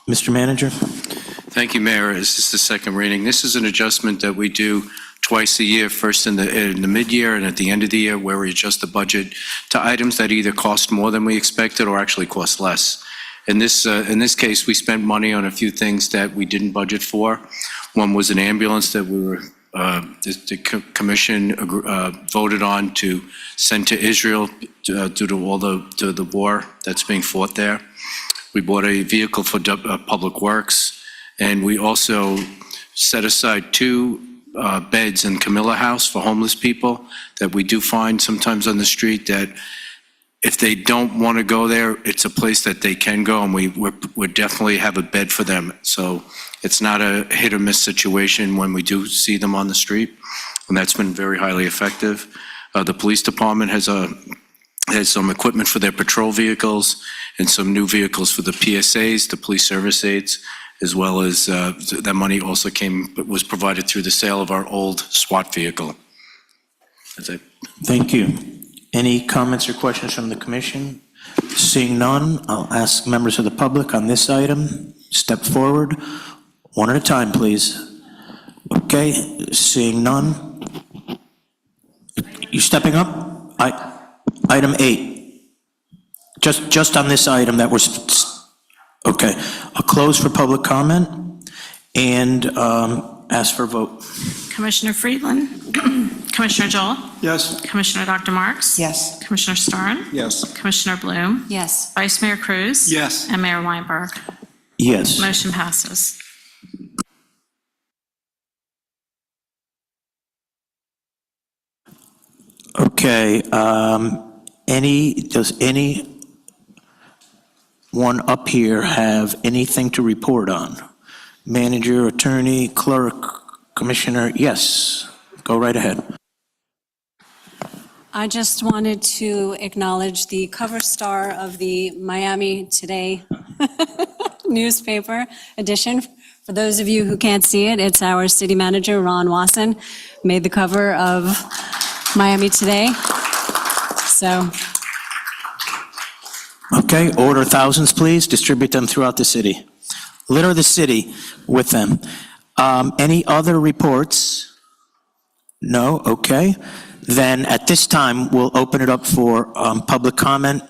Mr. Manager. Thank you, Mayor. This is the second reading. This is an adjustment that we do twice a year, first in the mid-year and at the end of the year, where we adjust the budget to items that either cost more than we expected or actually cost less. In this case, we spent money on a few things that we didn't budget for. One was an ambulance that the commission voted on to send to Israel due to the war that's being fought there. We bought a vehicle for Public Works, and we also set aside 2 beds in Camilla House for homeless people that we do find sometimes on the street that if they don't want to go there, it's a place that they can go, and we definitely have a bed for them. So it's not a hit or miss situation when we do see them on the street, and that's been very highly effective. The police department has some equipment for their patrol vehicles and some new vehicles for the PSAs, the police service aides, as well as that money also was provided through the sale of our old SWAT vehicle. That's it. Thank you. Any comments or questions from the commission? Seeing none, I'll ask members of the public on this item, step forward, one at a time, please. Okay, seeing none. You stepping up? Item 8. Just on this item that was, okay. I'll close for public comment and ask for a vote. Commissioner Friedland? Commissioner Joel? Yes. Commissioner Dr. Marks? Yes. Commissioner Stern? Yes. Commissioner Bloom? Yes. Vice Mayor Cruz? Yes. And Mayor Weinberg? Yes. Motion passes. Okay, does anyone up here have anything to report on? Manager, attorney, clerk, commissioner? Yes, go right ahead. I just wanted to acknowledge the cover star of the Miami Today newspaper edition. For those of you who can't see it, it's our city manager, Ron Wasson, made the cover of Miami Today. So. Okay, order thousands, please. Distribute them throughout the city. Litter the city with them. Any other reports? No? Okay. Then at this time, we'll open it up for public comment.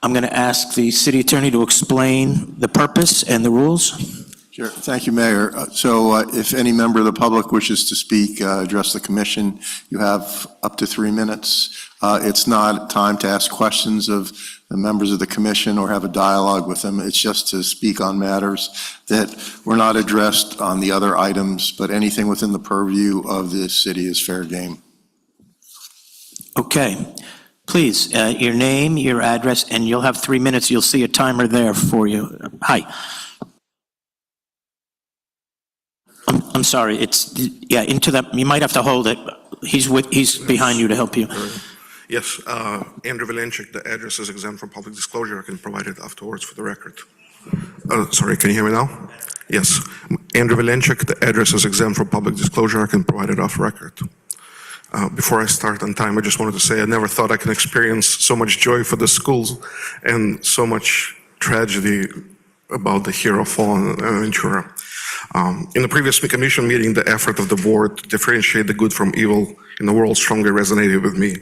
I'm going to ask the city attorney to explain the purpose and the rules. Sure. Thank you, Mayor. So if any member of the public wishes to speak, address the commission, you have up to 3 minutes. It's not time to ask questions of the members of the commission or have a dialogue with them. It's just to speak on matters that were not addressed on the other items, but anything within the purview of the city is fair game. Okay. Please, your name, your address, and you'll have 3 minutes. You'll see a timer there for you. Hi. I'm sorry, into that, you might have to hold it. He's behind you to help you. Yes, Andrew Valenchik, the address is exempt from public disclosure. I can provide it afterwards for the record. Sorry, can you hear me now? Yes, Andrew Valenchik, the address is exempt from public disclosure. I can provide it off record. Before I start on time, I just wanted to say I never thought I could experience so much joy for the schools and so much tragedy about the hero fallen in Aventura. In the previous commission meeting, the effort of the board to differentiate the good from evil in the world strongly resonated with me.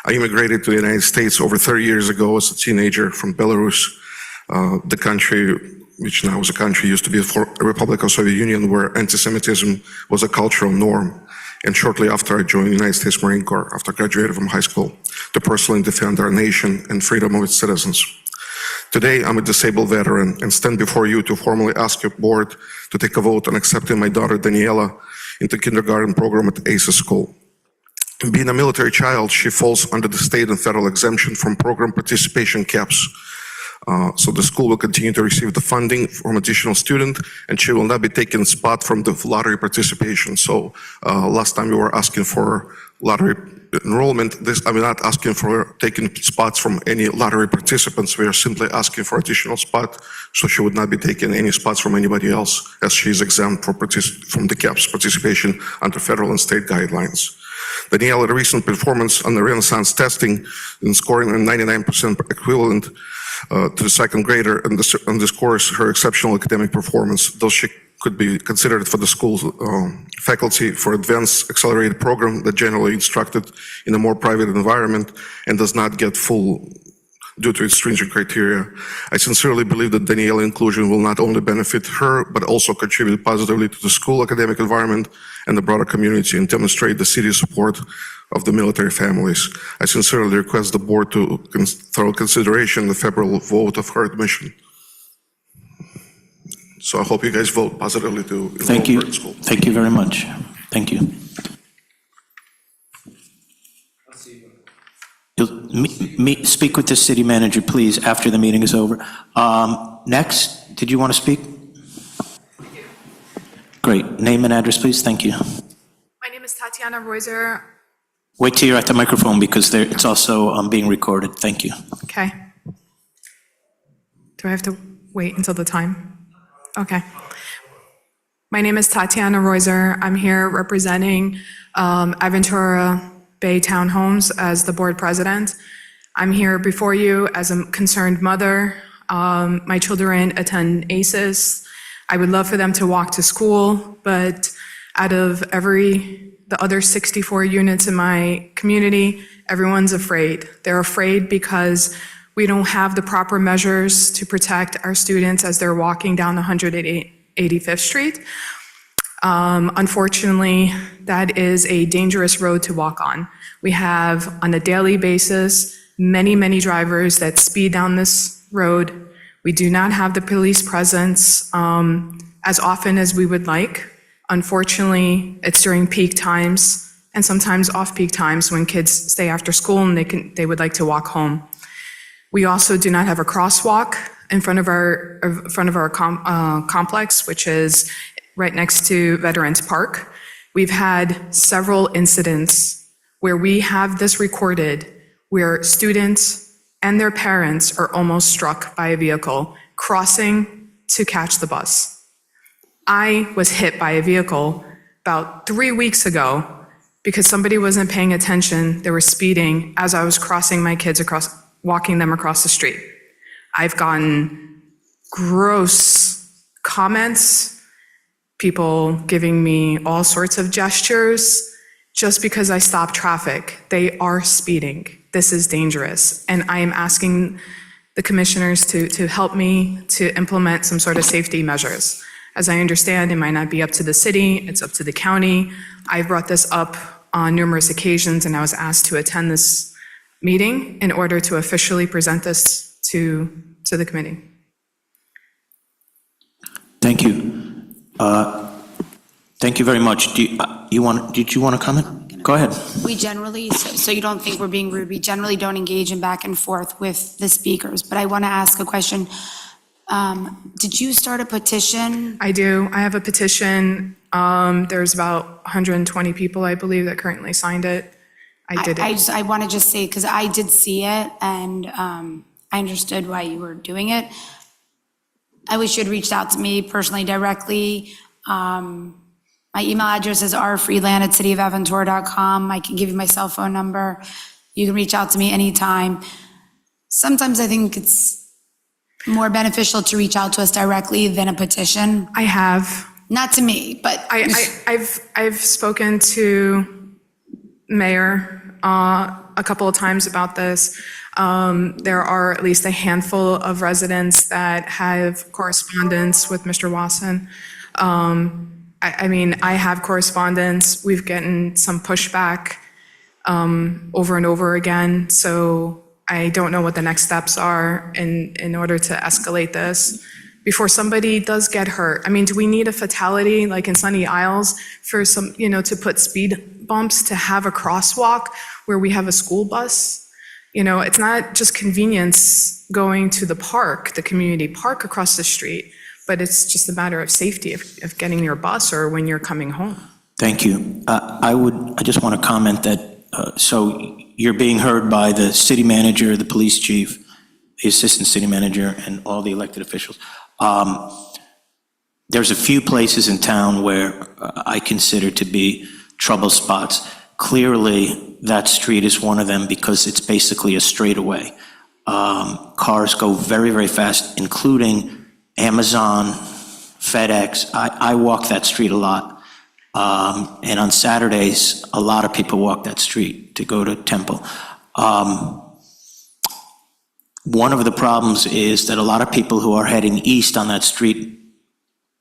I immigrated to the United States over 30 years ago as a teenager from Belarus, the country which now is a country, used to be a republic of Soviet Union, where anti-Semitism was a cultural norm. And shortly after, I joined the United States Marine Corps after graduating from high school to personally defend our nation and freedom of its citizens. Today, I'm a disabled veteran and stand before you to formally ask your board to take a vote on accepting my daughter Daniela into kindergarten program at ACES school. Being a military child, she falls under the state and federal exemption from program participation caps. So the school will continue to receive the funding from additional student, and she will not be taking spot from the lottery participation. So last time we were asking for lottery enrollment, I'm not asking for taking spots from any lottery participants. We are simply asking for additional spot, so she would not be taking any spots from anybody else, as she is exempt from the caps participation under federal and state guidelines. Daniela's recent performance on the Renaissance testing and scoring a 99% equivalent to the second grader underscores her exceptional academic performance, though she could be considered for the school's faculty for advanced accelerated program that generally instructed in a more private environment and does not get full due to its stringent criteria. I sincerely believe that Daniela inclusion will not only benefit her, but also contribute positively to the school academic environment and the broader community and demonstrate the city's support of the military families. I sincerely request the board to thorough consideration the February vote of her admission. So I hope you guys vote positively to enroll her in school. Thank you very much. Thank you. Speak with the city manager, please, after the meeting is over. Next, did you want to speak? Great. Name and address, please. Thank you. My name is Tatiana Reuser. Wait till you're at the microphone because it's also being recorded. Thank you. Okay. Do I have to wait until the time? Okay. My name is Tatiana Reuser. I'm here representing Aventura Bay Townhomes as the board president. I'm here before you as a concerned mother. My children attend ACES. I would love for them to walk to school, but out of the other 64 units in my community, everyone's afraid. They're afraid because we don't have the proper measures to protect our students as they're walking down 185th Street. Unfortunately, that is a dangerous road to walk on. We have, on a daily basis, many drivers that speed down this road. We do not have the police presence as often as we would like. Unfortunately, it's during peak times and sometimes off-peak times when kids stay after school and they would like to walk home. We also do not have a crosswalk in front of our complex, which is right next to Veterans Park. We've had several incidents where we have this recorded, where students and their parents are almost struck by a vehicle crossing to catch the bus. I was hit by a vehicle about 3 weeks ago because somebody wasn't paying attention. They were speeding as I was crossing my kids walking them across the street. I've gotten gross comments, people giving me all sorts of gestures just because I stop traffic. They are speeding. This is dangerous. And I am asking the commissioners to help me to implement some sort of safety measures. As I understand, it might not be up to the city, it's up to the county. I brought this up on numerous occasions and I was asked to attend this meeting in order to officially present this to the committee. Thank you. Thank you very much. Did you want to comment? Go ahead. We generally, so you don't think we're being rude, we generally don't engage in back and forth with the speakers, but I want to ask a question. Did you start a petition? I do. I have a petition. There's about 120 people, I believe, that currently signed it. I did it. I want to just say, because I did see it and I understood why you were doing it. I wish you had reached out to me personally directly. My email address is rfreeland@cityofaventura.com. I can give you my cell phone number. You can reach out to me anytime. Sometimes I think it's more beneficial to reach out to us directly than a petition. I have. Not to me, but. I've spoken to Mayor a couple of times about this. There are at least a handful of residents that have correspondence with Mr. Wasson. I mean, I have correspondence. We've gotten some pushback over and over again. So I don't know what the next steps are in order to escalate this before somebody does get hurt. I mean, do we need a fatality like in Sunny Isles for some, to put speed bumps, to have a crosswalk where we have a school bus? It's not just convenience going to the park, the community park across the street, but it's just a matter of safety of getting your bus or when you're coming home. Thank you. I just want to comment that, so you're being heard by the city manager, the police chief, the assistant city manager, and all the elected officials. There's a few places in town where I consider to be trouble spots. Clearly, that street is one of them because it's basically a straightaway. Cars go very, very fast, including Amazon, FedEx. I walk that street a lot. And on Saturdays, a lot of people walk that street to go to Temple. One of the problems is that a lot of people who are heading east on that street,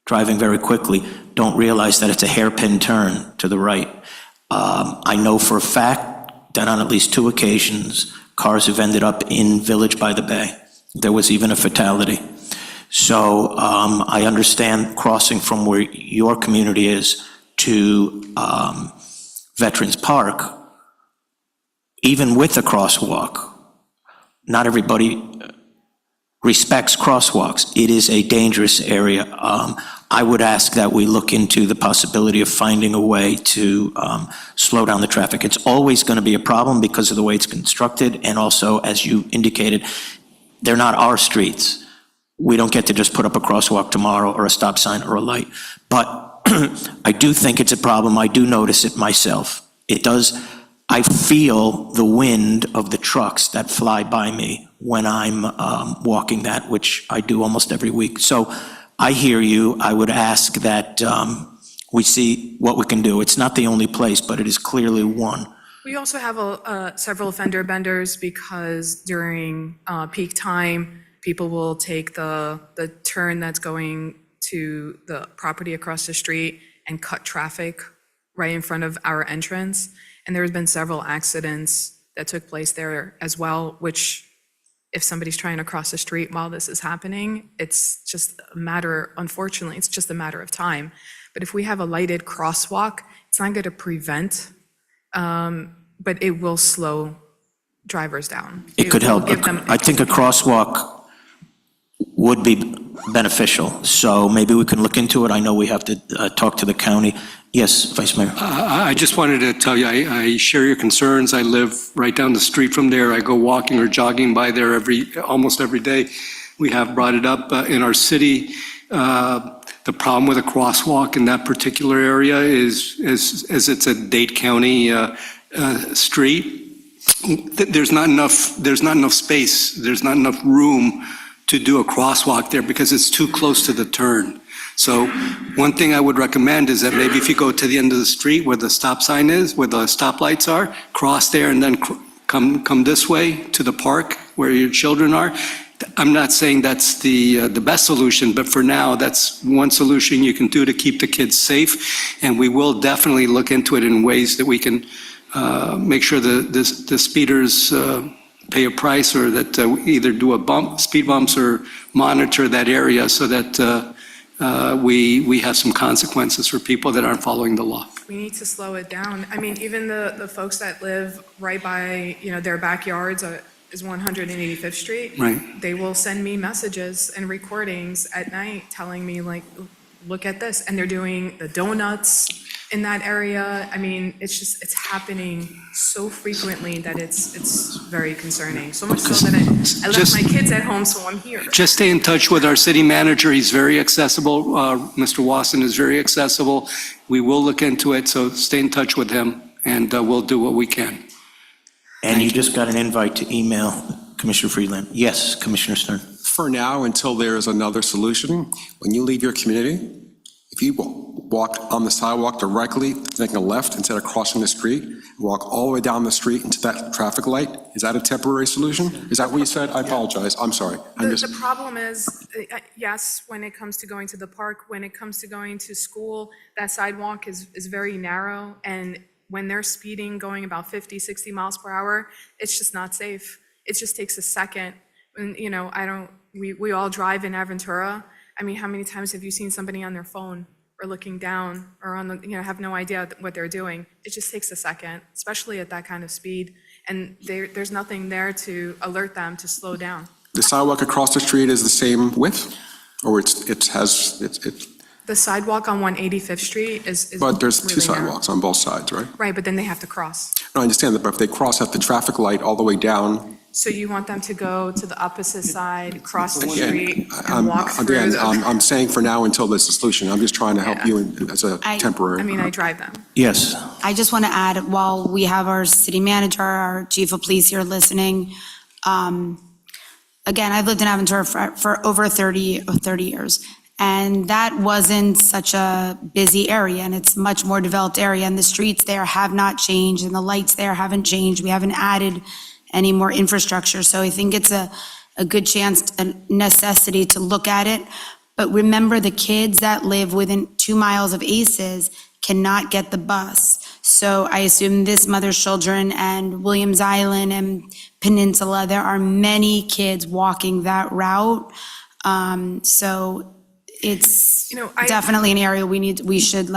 driving very quickly, don't realize that it's a hairpin turn to the right. I know for a fact that on at least 2 occasions, cars have ended up in Village by the Bay. There was even a fatality. So I understand crossing from where your community is to Veterans Park, even with a crosswalk, not everybody respects crosswalks. It is a dangerous area. I would ask that we look into the possibility of finding a way to slow down the traffic. It's always going to be a problem because of the way it's constructed, and also, as you indicated, they're not our streets. We don't get to just put up a crosswalk tomorrow or a stop sign or a light. But I do think it's a problem. I do notice it myself. It does. I feel the wind of the trucks that fly by me when I'm walking that, which I do almost every week. So I hear you. I would ask that we see what we can do. It's not the only place, but it is clearly one. We also have several fender benders because during peak time, people will take the turn that's going to the property across the street and cut traffic right in front of our entrance. And there's been several accidents that took place there as well, which if somebody's trying to cross the street while this is happening, it's just a matter, unfortunately, it's just a matter of time. But if we have a lighted crosswalk, it's not going to prevent, but it will slow drivers down. It could help. I think a crosswalk would be beneficial, so maybe we can look into it. I know we have to talk to the county. Yes, Vice Mayor. I just wanted to tell you, I share your concerns. I live right down the street from there. I go walking or jogging by there almost every day. We have brought it up in our city. The problem with a crosswalk in that particular area is it's a Dade County street. There's not enough space. There's not enough room to do a crosswalk there because it's too close to the turn. So one thing I would recommend is that maybe if you go to the end of the street where the stop sign is, where the stoplights are, cross there and then come this way to the park where your children are. I'm not saying that's the best solution, but for now, that's one solution you can do to keep the kids safe. And we will definitely look into it in ways that we can make sure the speeders pay a price, or that we either do speed bumps or monitor that area so that we have some consequences for people that aren't following the law. We need to slow it down. I mean, even the folks that live right by, their backyards is 185th Street. Right. They will send me messages and recordings at night telling me, like, look at this. And they're doing the donuts in that area. I mean, it's happening so frequently that it's very concerning. So much so that I left my kids at home, so I'm here. Just stay in touch with our city manager. He's very accessible. Mr. Wasson is very accessible. We will look into it, so stay in touch with him, and we'll do what we can. And you just got an invite to email Commissioner Friedland. Yes, Commissioner Stern. For now, until there is another solution, when you leave your community, if you walk on the sidewalk directly, making a left instead of crossing the street, walk all the way down the street into that traffic light, is that a temporary solution? Is that what you said? I apologize, I'm sorry. The problem is, yes, when it comes to going to the park, when it comes to going to school, that sidewalk is very narrow, and when they're speeding, going about 50, 60 miles per hour, it's just not safe. It just takes a second. And, you know, we all drive in Aventura. I mean, how many times have you seen somebody on their phone or looking down or on the, you know, have no idea what they're doing? It just takes a second, especially at that kind of speed. And there's nothing there to alert them to slow down. The sidewalk across the street is the same width? Or it's The sidewalk on 185th Street is but there's two really narrow. sidewalks on both sides, right? Right, but then they have to cross. No, I understand that, but if they cross at the traffic light all the way down, So you want them to go to the opposite side, cross the again, street, and walk through again, the... I'm saying for now until there's a solution. I'm just trying to help you as a temporary. I mean, I drive them. Yes. I just want to add, while we have our city manager, our chief of police here listening, again, I've lived in Aventura for over 30 years, and that wasn't such a busy area, and it's a much more developed area, and the streets there have not changed, and the lights there haven't changed. We haven't added any more infrastructure, so I think it's a good chance, a necessity to look at it. But remember, the kids that live within 2 miles of ACES cannot get the bus. So I assume this mother's children and Williams Island and Peninsula, there are many kids walking that route. So it's definitely an area we should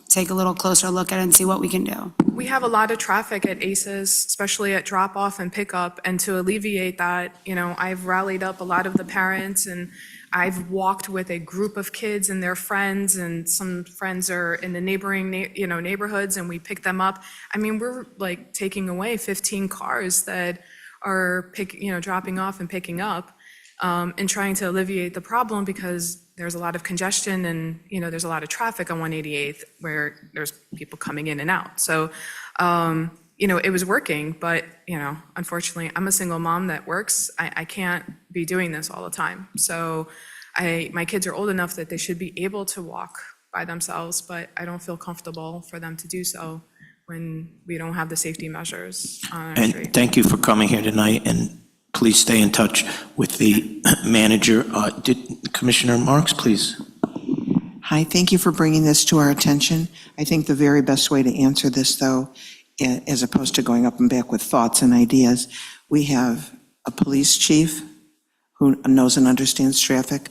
take a little closer look at and see what we can do. We have a lot of traffic at ACES, especially at drop-off and pickup, and to alleviate that, I've rallied up a lot of the parents, and I've walked with a group of kids and their friends, and some friends are in the neighboring, neighborhoods, and we pick them up. I mean, we're like taking away 15 cars that are dropping off and picking up, and trying to alleviate the problem because there's a lot of congestion and, there's a lot of traffic on 188th where there's people coming in and out. So, it was working, but, unfortunately, I'm a single mom that works. I can't be doing this all the time. So my kids are old enough that they should be able to walk by themselves, but I don't feel comfortable for them to do so when we don't have the safety measures on our street. And thank you for coming here tonight, and please stay in touch with the manager. Commissioner Marks, please. Hi, thank you for bringing this to our attention. I think the very best way to answer this, though, as opposed to going up and back with thoughts and ideas, we have a police chief who knows and understands traffic.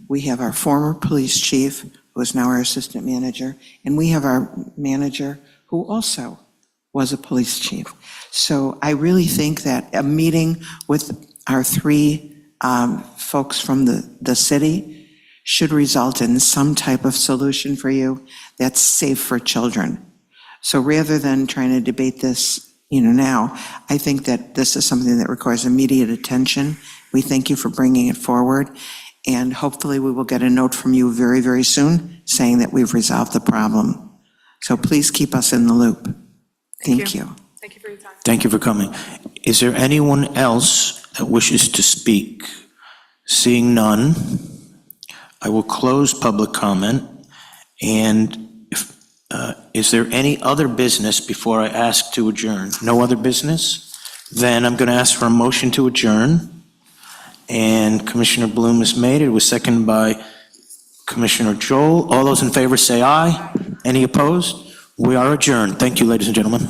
We have our former police chief, who is now our assistant manager, and we have our manager, who also was a police chief. So I really think that a meeting with our three folks from the city should result in some type of solution for you that's safe for children. So rather than trying to debate this, now, I think that this is something that requires immediate attention. We thank you for bringing it forward, and hopefully we will get a note from you very, very soon saying that we've resolved the problem. So please keep us in the loop. Thank you. Thank you for your time. Thank you for coming. Is there anyone else that wishes to speak? Seeing none, I will close public comment. And is there any other business before I ask to adjourn? No other business? Then I'm going to ask for a motion to adjourn. And Commissioner Bloom has made it. It was seconded by Commissioner Joel. All those in favor say aye. Any opposed? We are adjourned. Thank you, ladies and gentlemen.